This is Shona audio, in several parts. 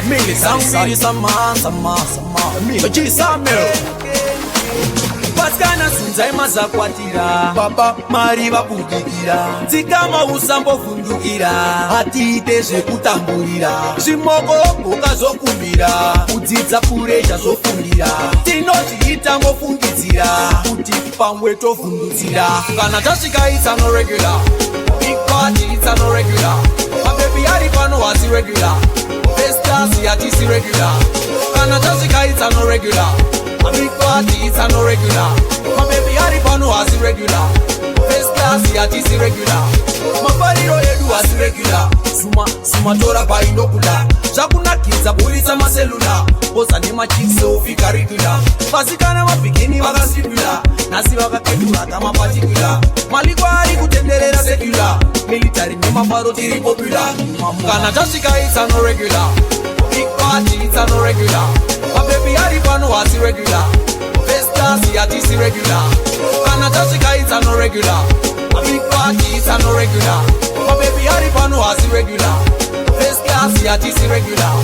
Mili sangiri sama Oji samero Paskana sunza imaza kwatira Papa mari vapudikira Nzikama usambo fundukira Hatite zvekutamburira Zvimoko kazokumbira Kudzidza pureja zofundira Tinochiita ngofungidzira Kuti pamwe tovhundudzira Kana tasvika it's no regular Big party it's no regular Mabebi ari pano wasi regular Best class yatisi regular Kana tasvika it's no regular A big party it's no regular Mabebi ari pano wasi regular Best class yatisi regular Mabariro edu wasi regular Suma tora pa inokula Zvakunakidza buritsa maselula Poza nemachikse ofika regular Pasikana mabikini vakasibula Nasi vakaketula kama particular Maliko ari kutenderera secular Military nemafaro tiri popular Kana tasvika it's no regular Big party it's no regular Mabebi ari pano wasi regular Best class yatisi regular Kana tasvika it's no regular A big party it's no regular Mabebi ari pano wasi regular Best class yatisi regular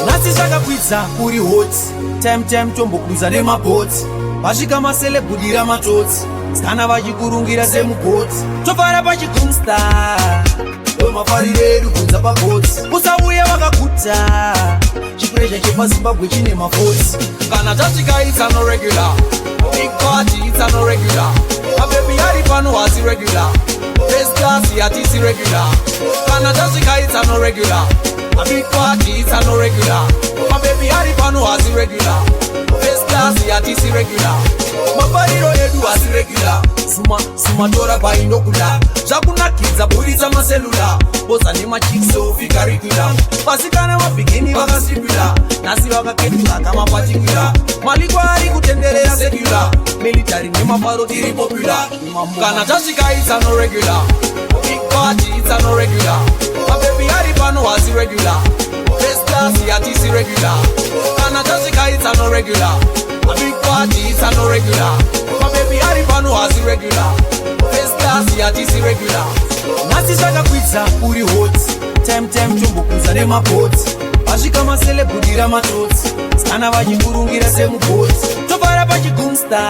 Nasi zvakakwidza kuri hot Time tombokuza nemabhoti Vasvika maselebhudira matotsi Skana vachikurungira semugoti Tofara pachigumsta Mafarire edu kunza pagotsi Usauya vakakuta Chipresha chepaZimbabwe chine mafotsi Kana tasvika it's no regular Big party it's no regular Mabebi ari pano wasi regular Best class yatisi regular Kana tasvika it's no regular A big party it's no regular Mabebi ari pano wasi regular Best class yatisi regular Mafariro edu wasi regular Suma tora pa inokula Zvakunakidza buritsa maselula Poza nemachikse ofika regular Pasikana mabikini vakasibula Nasi vakaketula kama particular Maliko ari kutenderera secular Military nemafaro tiri popular Kana tasvika it's no regular Big party it's no regular Mabebi ari pano wasi regular Best class yatisi regular Kana tasvika it's no regular A big party it's no regular Mabebi ari pano wasi regular Best class yatisi regular Nasi zvakakwidza kuri hot Time tombokuza nemabhoti Vasvika maselebhudira matotsi Skana vachikurungira semugoti Tofara pachigumsta